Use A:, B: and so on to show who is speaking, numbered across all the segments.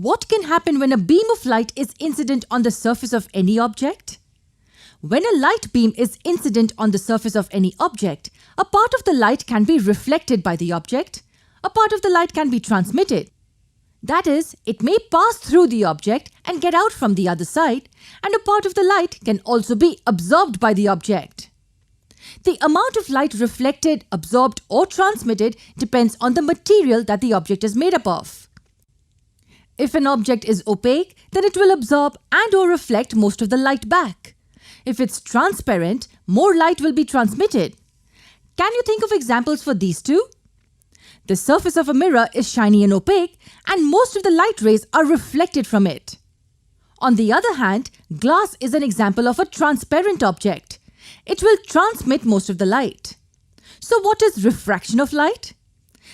A: What can happen when a beam of light is incident on the surface of any object? When a light beam is incident on the surface of any object, a part of the light can be reflected by the object, a part of the light can be transmitted. That is, it may pass through the object and get out from the other side, and a part of the light can also be absorbed by the object. The amount of light reflected, absorbed or transmitted depends on the material that the object is made up of. If an object is opaque, then it will absorb and or reflect most of the light back. If it's transparent, more light will be transmitted. Can you think of examples for these two? The surface of a mirror is shiny and opaque, and most of the light rays are reflected from it. On the other hand, glass is an example of a transparent object. It will transmit most of the light. So what is refraction of light?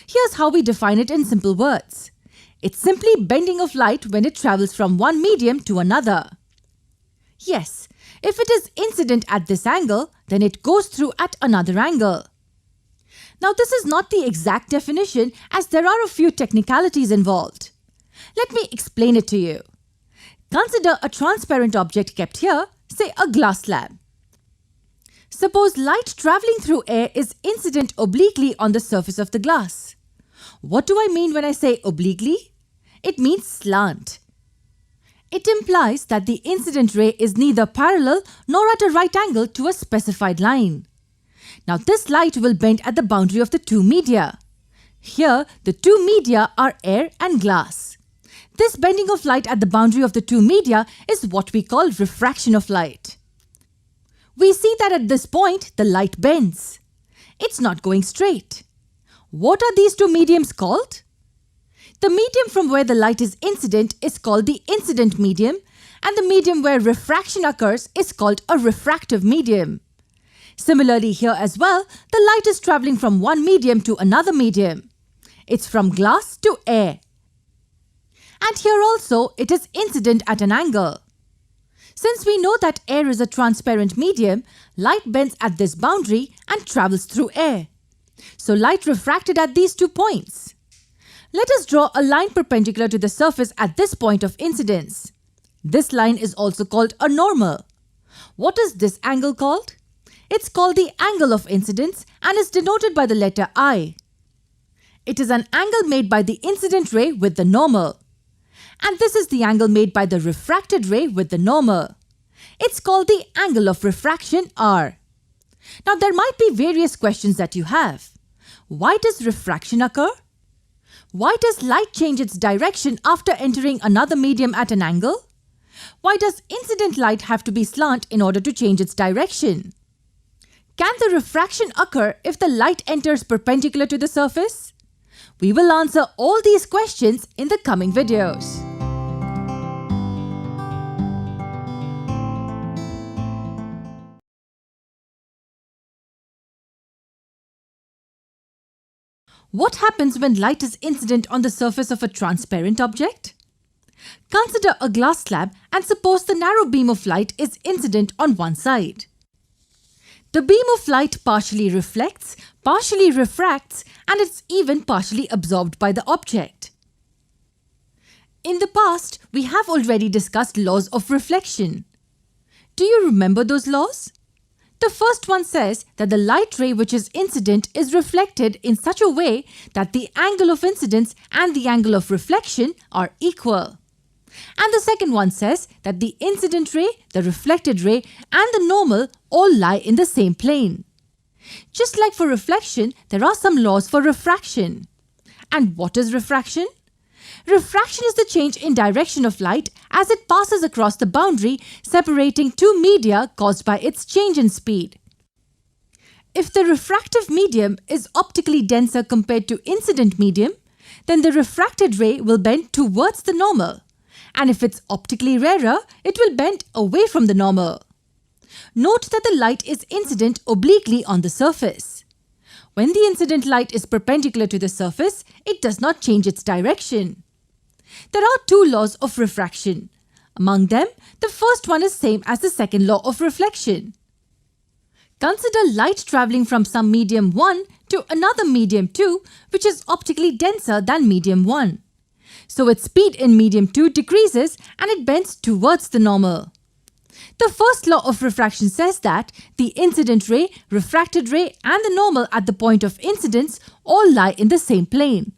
A: Here's how we define it in simple words. It's simply bending of light when it travels from one medium to another. Yes, if it is incident at this angle, then it goes through at another angle. Now this is not the exact definition as there are a few technicalities involved. Let me explain it to you. Consider a transparent object kept here, say a glass slab. Suppose light travelling through air is incident obliquely on the surface of the glass. What do I mean when I say obliquely? It means slant. It implies that the incident ray is neither parallel nor at a right angle to a specified line. Now this light will bend at the boundary of the two media. Here, the two media are air and glass. This bending of light at the boundary of the two media is what we call refraction of light. We see that at this point, the light bends. It's not going straight. What are these two mediums called? The medium from where the light is incident is called the incident medium, and the medium where refraction occurs is called a refractive medium. Similarly here as well, the light is travelling from one medium to another medium. It's from glass to air. And here also it is incident at an angle. Since we know that air is a transparent medium, light bends at this boundary and travels through air. So light refracted at these 2 points. Let us draw a line perpendicular to the surface at this point of incidence. This line is also called a normal. What is this angle called? It's called the angle of incidence and is denoted by the letter I. It is an angle made by the incident ray with the normal. And this is the angle made by the refracted ray with the normal. It's called the angle of refraction R. Now there might be various questions that you have. Why does refraction occur? Why does light change its direction after entering another medium at an angle? Why does incident light have to be slant in order to change its direction? Can the refraction occur if the light enters perpendicular to the surface? We will answer all these questions in the coming videos. What happens when light is incident on the surface of a transparent object? Consider a glass slab and suppose the narrow beam of light is incident on one side. The beam of light partially reflects, partially refracts, and it's even partially absorbed by the object. In the past, we have already discussed laws of reflection. Do you remember those laws? The first one says that the light ray which is incident is reflected in such a way that the angle of incidence and the angle of reflection are equal. And the second one says that the incident ray, the reflected ray, and the normal all lie in the same plane. Just like for reflection, there are some laws for refraction. And what is refraction? Refraction is the change in direction of light as it passes across the boundary separating two media caused by its change in speed. If the refractive medium is optically denser compared to incident medium, then the refracted ray will bend towards the normal. And if it's optically rarer, it will bend away from the normal. Note that the light is incident obliquely on the surface. When the incident light is perpendicular to the surface, it does not change its direction. There are 2 laws of refraction. Among them, the first one is same as the second law of reflection. Consider light travelling from some medium 1 to another medium 2, which is optically denser than medium 1. So its speed in medium 2 decreases and it bends towards the normal. The first law of refraction says that the incident ray, refracted ray and the normal at the point of incidence all lie in the same plane.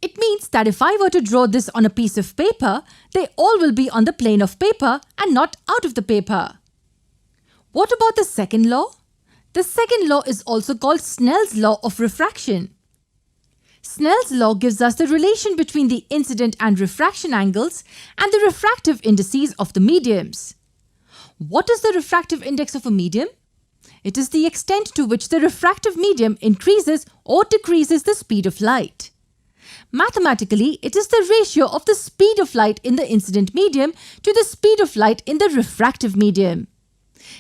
A: It means that if I were to draw this on a piece of paper, they all will be on the plane of paper and not out of the paper. What about the second law? The second law is also called Snell's law of refraction. Snell's law gives us the relation between the incident and refraction angles and the refractive indices of the mediums. What is the refractive index of a medium? It is the extent to which the refractive medium increases or decreases the speed of light. Mathematically, it is the ratio of the speed of light in the incident medium to the speed of light in the refractive medium.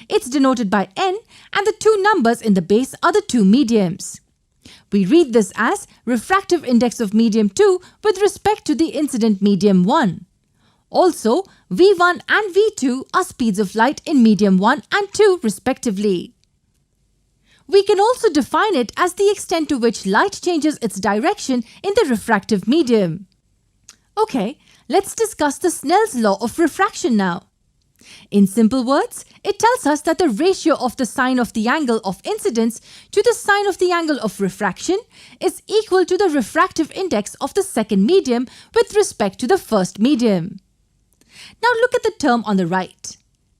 A: It's denoted by n and the two numbers in the base are the two mediums. We read this as refractive index of medium 2 with respect to the incident medium 1. Also, V1 and V2 are speeds of light in medium 1 and 2 respectively. We can also define it as the extent to which light changes its direction in the refractive medium. Okay, let's discuss the Snell's law of refraction now. In simple words, it tells us that the ratio of the sine of the angle of incidence to the sine of the angle of refraction is equal to the refractive index of the second medium with respect to the first medium. Now look at the term on the right.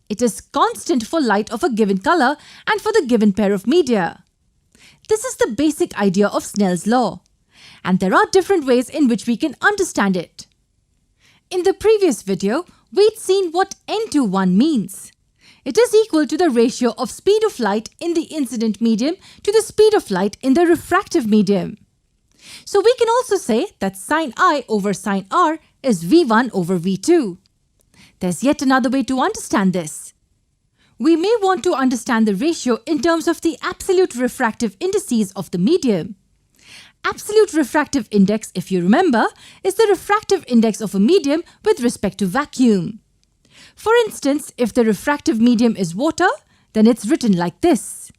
A: It is constant for light of a given color and for the given pair of media. This is the basic idea of Snell's law, and there are different ways in which we can understand it. In the previous video, we'd seen what n/1 means. It is equal to the ratio of speed of light in the incident medium to the speed of light in the refractive medium. So we can also say that sine I over sine R is V1 over V2. There's yet another way to understand this. We may want to understand the ratio in terms of the absolute refractive indices of the medium. Absolute refractive index, if you remember, is the refractive index of a medium with respect to vacuum. For instance, if the refractive medium is water, then it's written like this.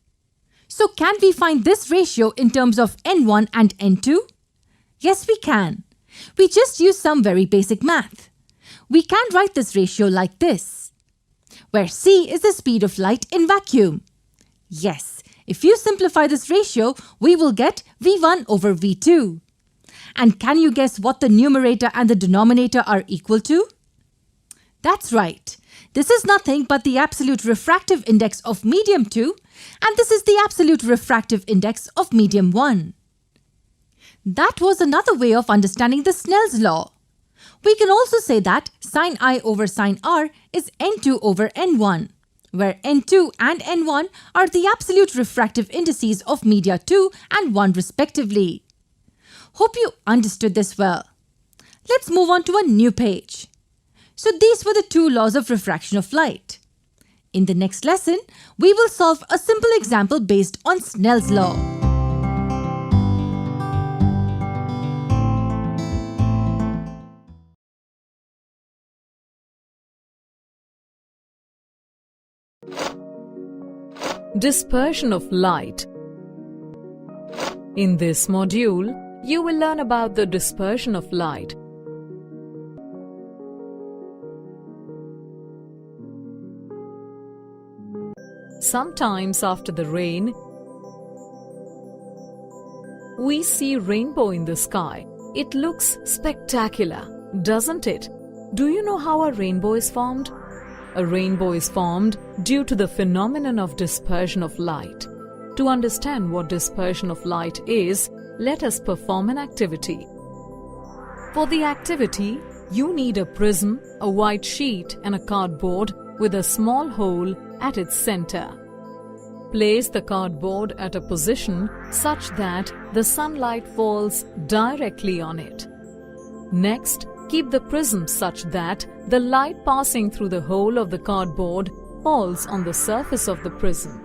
A: So can we find this ratio in terms of n1 and n2? Yes, we can. We just use some very basic math. We can write this ratio like this, where c is the speed of light in vacuum. Yes, if you simplify this ratio, we will get V1 over V2. And can you guess what the numerator and the denominator are equal to? That's right. This is nothing but the absolute refractive index of medium 2, and this is the absolute refractive index of medium 1. That was another way of understanding the Snell's law. We can also say that sine I over sine R is n2 over n1, where n2 and n1 are the absolute refractive indices of media 2 and 1 respectively. Hope you understood this well. Let's move on to a new page. So these were the two laws of refraction of light. In the next lesson, we will solve a simple example based on Snell's law.
B: Dispersion of light. In this module, you will learn about the dispersion of light. Sometimes after the rain, we see rainbow in the sky. It looks spectacular, doesn't it? Do you know how a rainbow is formed? A rainbow is formed due to the phenomenon of dispersion of light. To understand what dispersion of light is, let us perform an activity. For the activity, you need a prism, a white sheet and a cardboard with a small hole at its center. Place the cardboard at a position such that the sunlight falls directly on it. Next, keep the prism such that the light passing through the hole of the cardboard falls on the surface of the prism.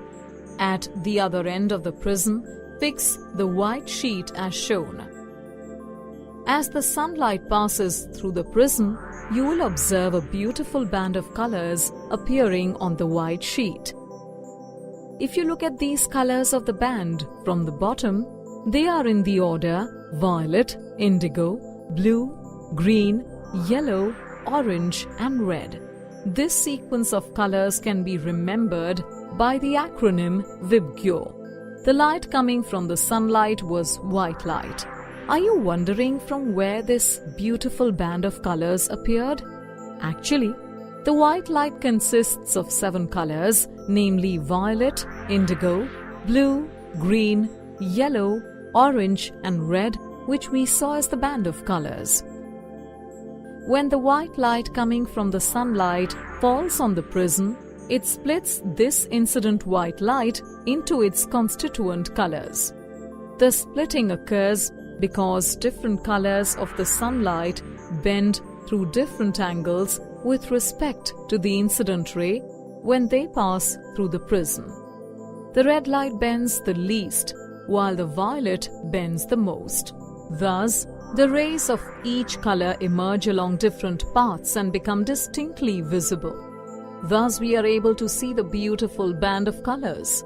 B: At the other end of the prism, fix the white sheet as shown. As the sunlight passes through the prism, you will observe a beautiful band of colors appearing on the white sheet. If you look at these colors of the band from the bottom, they are in the order violet, indigo, blue, green, yellow, orange and red. This sequence of colors can be remembered by the acronym VIBGYO. The light coming from the sunlight was white light. Are you wondering from where this beautiful band of colors appeared? Actually, the white light consists of 7 colors, namely violet, indigo, blue, green, yellow, orange and red, which we saw as the band of colors. When the white light coming from the sunlight falls on the prism, it splits this incident white light into its constituent colors. The splitting occurs because different colors of the sunlight bend through different angles with respect to the incident ray when they pass through the prism. The red light bends the least, while the violet bends the most. Thus, the rays of each color emerge along different paths and become distinctly visible. Thus, we are able to see the beautiful band of colors.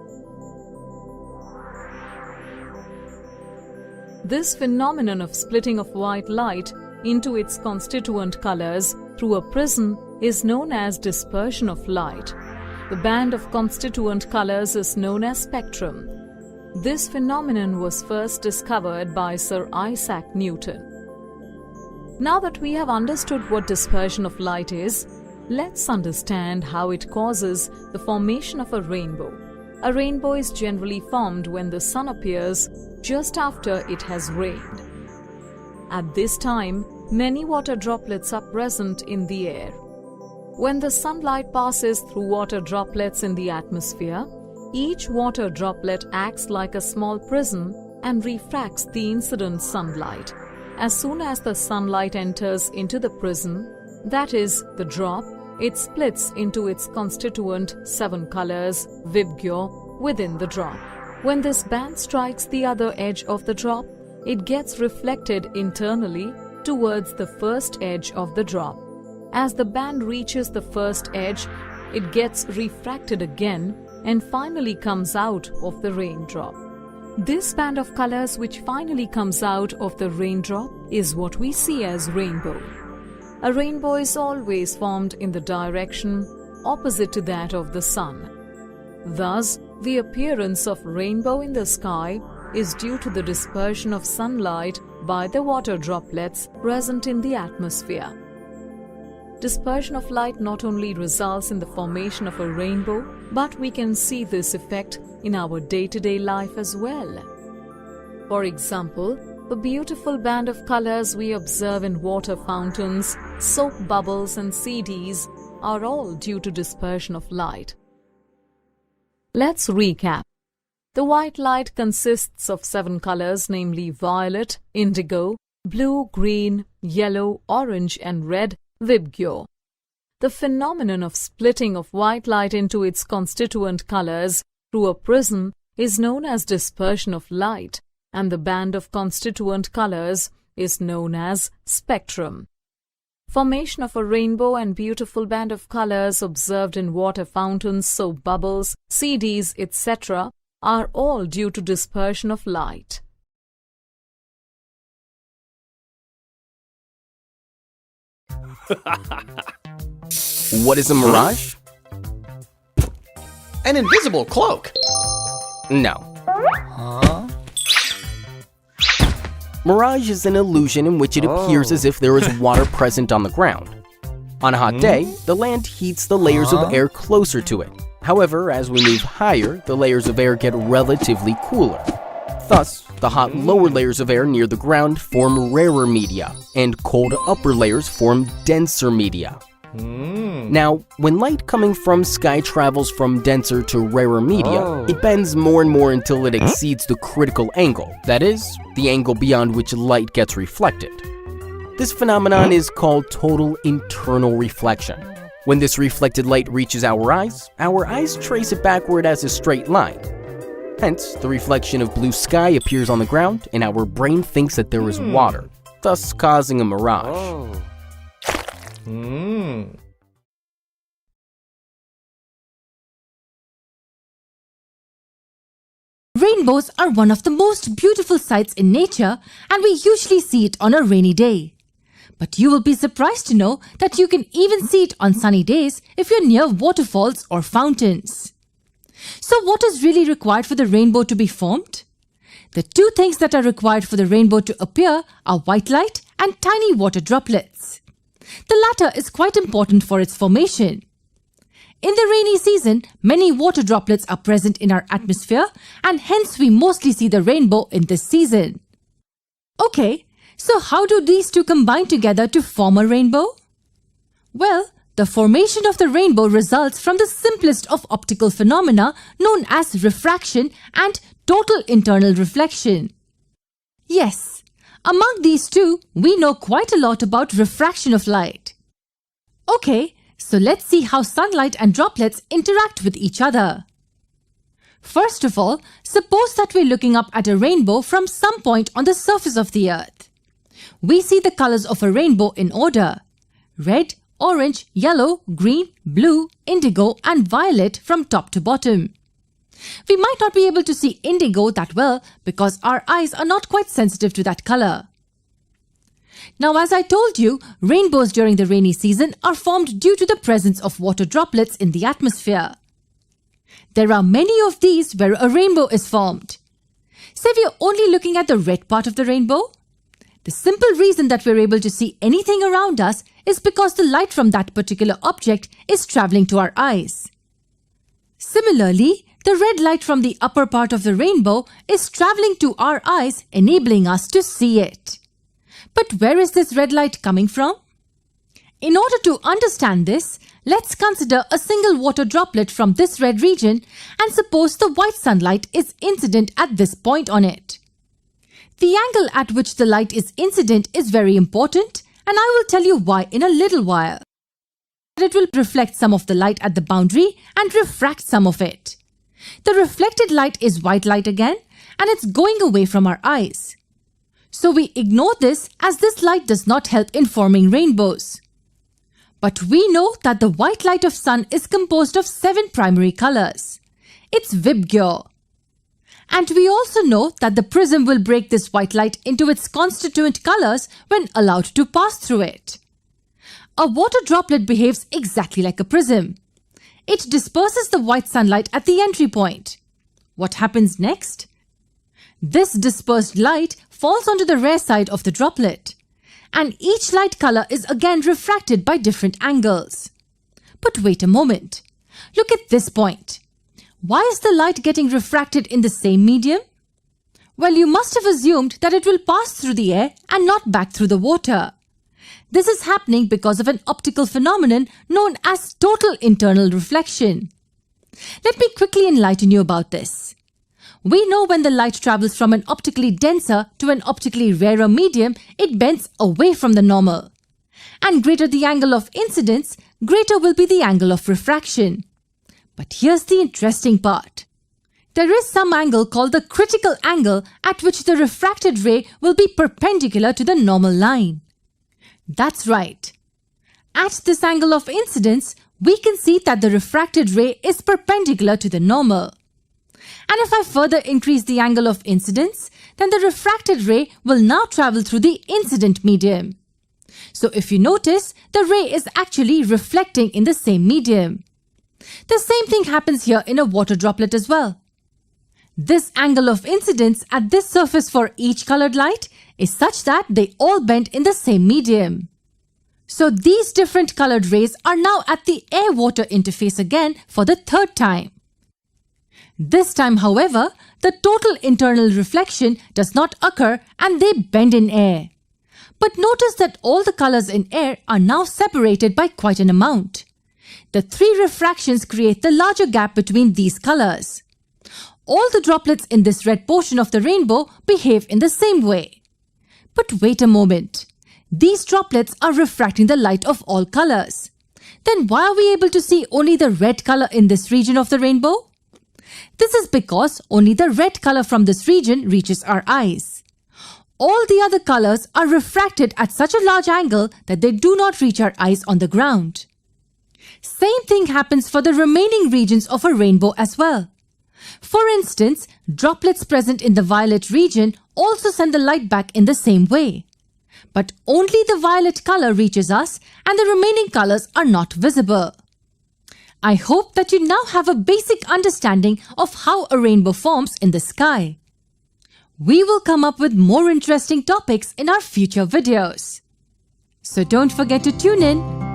B: This phenomenon of splitting of white light into its constituent colors through a prism is known as dispersion of light. The band of constituent colors is known as spectrum. This phenomenon was first discovered by Sir Isaac Newton. Now that we have understood what dispersion of light is, let's understand how it causes the formation of a rainbow. A rainbow is generally formed when the sun appears just after it has rained. At this time, many water droplets are present in the air. When the sunlight passes through water droplets in the atmosphere, each water droplet acts like a small prism and refracts the incident sunlight. As soon as the sunlight enters into the prism, that is, the drop, it splits into its constituent 7 colors, VIBGYO, within the drop. When this band strikes the other edge of the drop, it gets reflected internally towards the first edge of the drop. As the band reaches the first edge, it gets refracted again and finally comes out of the raindrop. This band of colors which finally comes out of the raindrop is what we see as rainbow. A rainbow is always formed in the direction opposite to that of the sun. Thus, the appearance of rainbow in the sky is due to the dispersion of sunlight by the water droplets present in the atmosphere. Dispersion of light not only results in the formation of a rainbow, but we can see this effect in our day-to-day life as well. For example, the beautiful band of colors we observe in water fountains, soap bubbles and CDs are all due to dispersion of light. Let's recap. The white light consists of 7 colors, namely violet, indigo, blue, green, yellow, orange and red, VIBGYO. The phenomenon of splitting of white light into its constituent colors through a prism is known as dispersion of light, and the band of constituent colors is known as spectrum. Formation of a rainbow and beautiful band of colors observed in water fountains, soap bubbles, CDs, etc. are all due to dispersion of light.
C: What is a mirage?
D: An invisible cloak.
C: No.
D: Huh?
C: Mirage is an illusion in which it appears as if there is water present on the ground. On a hot day, the land heats the layers of air closer to it. However, as we move higher, the layers of air get relatively cooler. Thus, the hot lower layers of air near the ground form rarer media, and cold upper layers form denser media. Now, when light coming from sky travels from denser to rarer media, it bends more and more until it exceeds the critical angle, that is, the angle beyond which light gets reflected. This phenomenon is called total internal reflection. When this reflected light reaches our eyes trace it backward as a straight line. Hence, the reflection of blue sky appears on the ground and our brain thinks that there is water, thus causing a mirage.
A: Rainbows are one of the most beautiful sights in nature, and we usually see it on a rainy day. But you will be surprised to know that you can even see it on sunny days if you're near waterfalls or fountains. So what is really required for the rainbow to be formed? The two things that are required for the rainbow to appear are white light and tiny water droplets. The latter is quite important for its formation. In the rainy season, many water droplets are present in our atmosphere, and hence we mostly see the rainbow in this season. Okay, so how do these two combine together to form a rainbow? Well, the formation of the rainbow results from the simplest of optical phenomena known as refraction and total internal reflection. Yes, among these two, we know quite a lot about refraction of light. Okay, so let's see how sunlight and droplets interact with each other. First of all, suppose that we're looking up at a rainbow from some point on the surface of the earth. We see the colors of a rainbow in order: red, orange, yellow, green, blue, indigo, and violet from top to bottom. We might not be able to see indigo that well because our eyes are not quite sensitive to that color. Now, as I told you, rainbows during the rainy season are formed due to the presence of water droplets in the atmosphere. There are many of these where a rainbow is formed. Say we are only looking at the red part of the rainbow. The simple reason that we're able to see anything around us is because the light from that particular object is traveling to our eyes. Similarly, the red light from the upper part of the rainbow is traveling to our eyes, enabling us to see it. But where is this red light coming from? In order to understand this, let's consider a single water droplet from this red region and suppose the white sunlight is incident at this point on it. The angle at which the light is incident is very important, and I will tell you why in a little while. It will reflect some of the light at the boundary and refract some of it. The reflected light is white light again, and it's going away from our eyes. So we ignore this as this light does not help in forming rainbows. But we know that the white light of sun is composed of 7 primary colors. It's VIBGYOR. And we also know that the prism will break this white light into its constituent colors when allowed to pass through it. A water droplet behaves exactly like a prism. It disperses the white sunlight at the entry point. What happens next? This dispersed light falls onto the rear side of the droplet, and each light color is again refracted by different angles. But wait a moment. Look at this point. Why is the light getting refracted in the same medium? Well, you must have assumed that it will pass through the air and not back through the water. This is happening because of an optical phenomenon known as total internal reflection. Let me quickly enlighten you about this. We know when the light travels from an optically denser to an optically rarer medium, it bends away from the normal. And greater the angle of incidence, greater will be the angle of refraction. But here's the interesting part. There is some angle called the critical angle at which the refracted ray will be perpendicular to the normal line. That's right. At this angle of incidence, we can see that the refracted ray is perpendicular to the normal. And if I further increase the angle of incidence, then the refracted ray will now travel through the incident medium. So if you notice, the ray is actually reflecting in the same medium. The same thing happens here in a water droplet as well. This angle of incidence at this surface for each colored light is such that they all bend in the same medium. So these different colored rays are now at the air-water interface again for the third time. This time, however, the total internal reflection does not occur and they bend in air. But notice that all the colors in air are now separated by quite an amount. The 3 refractions create the larger gap between these colors. All the droplets in this red portion of the rainbow behave in the same way. But wait a moment. These droplets are refracting the light of all colors. Then why are we able to see only the red color in this region of the rainbow? This is because only the red color from this region reaches our eyes. All the other colors are refracted at such a large angle that they do not reach our eyes on the ground. Same thing happens for the remaining regions of a rainbow as well. For instance, droplets present in the violet region also send the light back in the same way. But only the violet color reaches us and the remaining colors are not visible. I hope that you now have a basic understanding of how a rainbow forms in the sky. We will come up with more interesting topics in our future videos. So don't forget to tune in.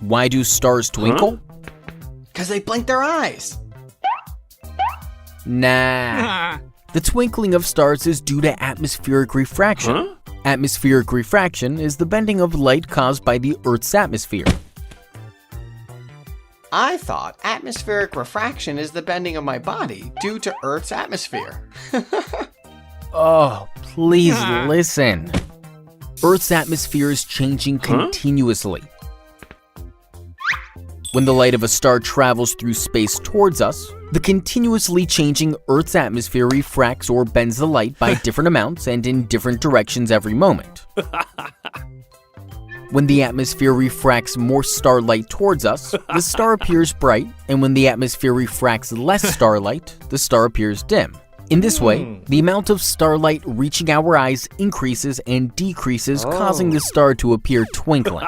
C: Why do stars twinkle?
D: Because they blink their eyes.
C: Nah. The twinkling of stars is due to atmospheric refraction. Atmospheric refraction is the bending of light caused by the Earth's atmosphere.
D: I thought atmospheric refraction is the bending of my body due to Earth's atmosphere.
C: Oh, please listen. Earth's atmosphere is changing continuously. When the light of a star travels through space towards us, the continuously changing Earth's atmosphere refracts or bends the light by different amounts and in different directions every moment. When the atmosphere refracts more starlight towards us, the star appears bright, and when the atmosphere refracts less starlight, the star appears dim. In this way, the amount of starlight reaching our eyes increases and decreases, causing the star to appear twinkling.